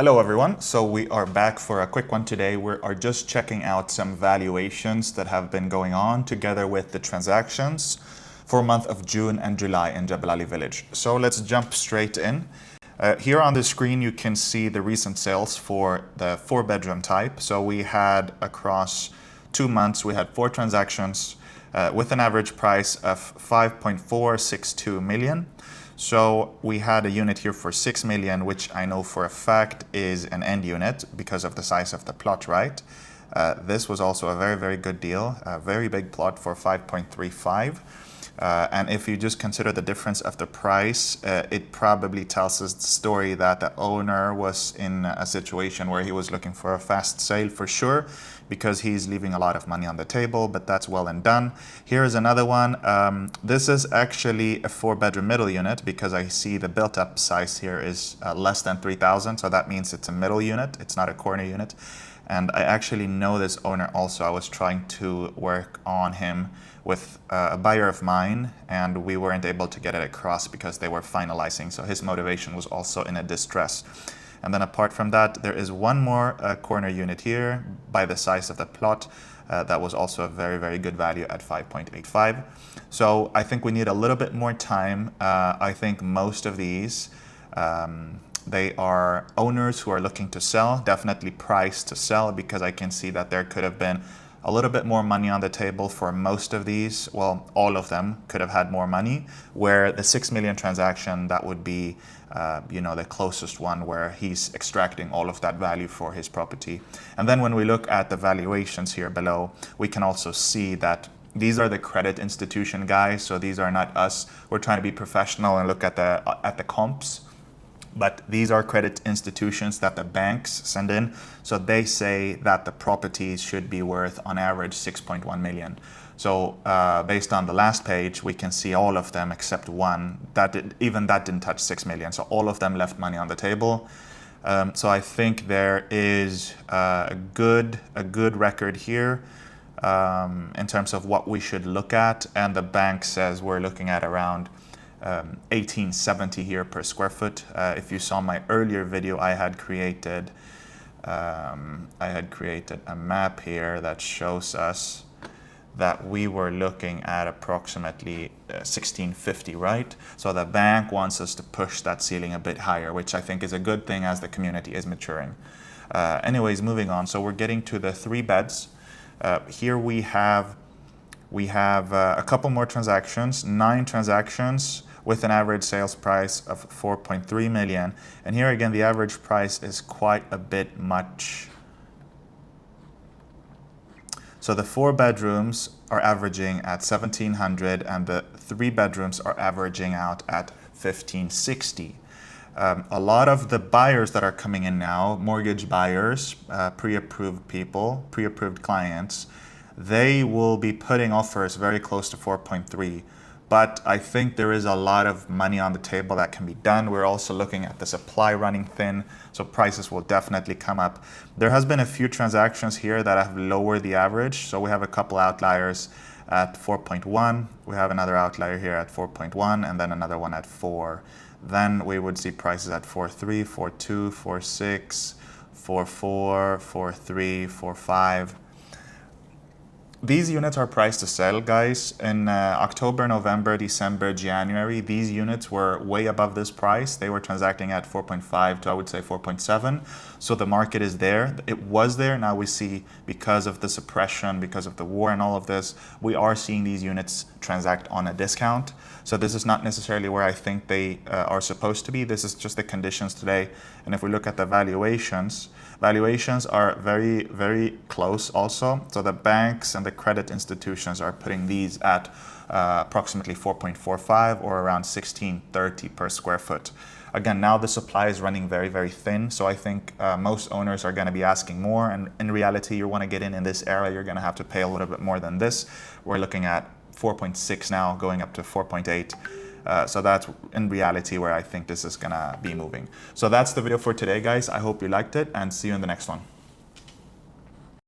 Hello everyone, so we are back for a quick one today. We are just checking out some valuations that have been going on together with the transactions for month of June and July in Jebel Ali Village. So let's jump straight in. Here on the screen you can see the recent sales for the 4-bedroom type. So we had across 2 months, we had 4 transactions with an average price of 5.462 million. So we had a unit here for 6 million, which I know for a fact is an end unit because of the size of the plot, right? This was also a very good deal, a very big plot for 5.35. And if you just consider the difference of the price, it probably tells us the story that the owner was in a situation where he was looking for a fast sale for sure, because he's leaving a lot of money on the table, but that's well and done. Here is another one. This is actually a 4-bedroom middle unit because I see the built-up size here is less than 3,000, so that means it's a middle unit, it's not a corner unit. And I actually know this owner also. I was trying to work on him with a buyer of mine, and we weren't able to get it across because they were finalizing, so his motivation was also in a distress. And then apart from that, there is one more corner unit here by the size of the plot that was also a very good value at 5.85. So I think we need a little bit more time. I think most of these, they are owners who are looking to sell, definitely priced to sell, because I can see that there could have been a little bit more money on the table for most of these. Well, all of them could have had more money, where the 6 million transaction, that would be the closest one where he's extracting all of that value for his property. And then when we look at the valuations here below, we can also see that these are the credit institution guys, so these are not us. We're trying to be professional and look at the comps. But these are credit institutions that the banks send in. So they say that the properties should be worth on average 6.1 million. So based on the last page, we can see all of them except one, even that didn't touch 6 million. So all of them left money on the table. So I think there is a good record here in terms of what we should look at. And the bank says we're looking at around 1870 here per square foot. If you saw my earlier video, I had created a map here that shows us that we were looking at approximately 1650, right? So the bank wants us to push that ceiling a bit higher, which I think is a good thing as the community is maturing. Anyways, moving on. So we're getting to the 3 beds. Here we have a couple more transactions, 9 transactions with an average sales price of 4.3 million. And here again, the average price is quite a bit much. So the 4 bedrooms are averaging at 1,700 and the 3 bedrooms are averaging out at 1,560. A lot of the buyers that are coming in now, mortgage buyers, pre-approved people, pre-approved clients, they will be putting offers very close to 4.3. But I think there is a lot of money on the table that can be done. We're also looking at the supply running thin, so prices will definitely come up. There has been a few transactions here that have lowered the average. So we have a couple outliers at 4.1. We have another outlier here at 4.1 and then another one at 4. Then we would see prices at 4.3, 4.2, 4.6, 4.4, 4.3, 4.5. These units are priced to sell, guys. In October, November, December, January, these units were way above this price. They were transacting at 4.5 to, I would say, 4.7. So the market is there. It was there. Now we see, because of the suppression, because of the war and all of this, we are seeing these units transact on a discount. So this is not necessarily where I think they are supposed to be. This is just the conditions today. And if we look at the valuations are very close also. So the banks and the credit institutions are putting these at approximately 4.45 or around 1630 per square foot. Again, now the supply is running very thin. So I think most owners are going to be asking more. And in reality, you want to get in this area, you're going to have to pay a little bit more than this. We're looking at 4.6 now, going up to 4.8. So that's in reality where I think this is gonna be moving. So that's the video for today, guys. I hope you liked it and see you in the next one.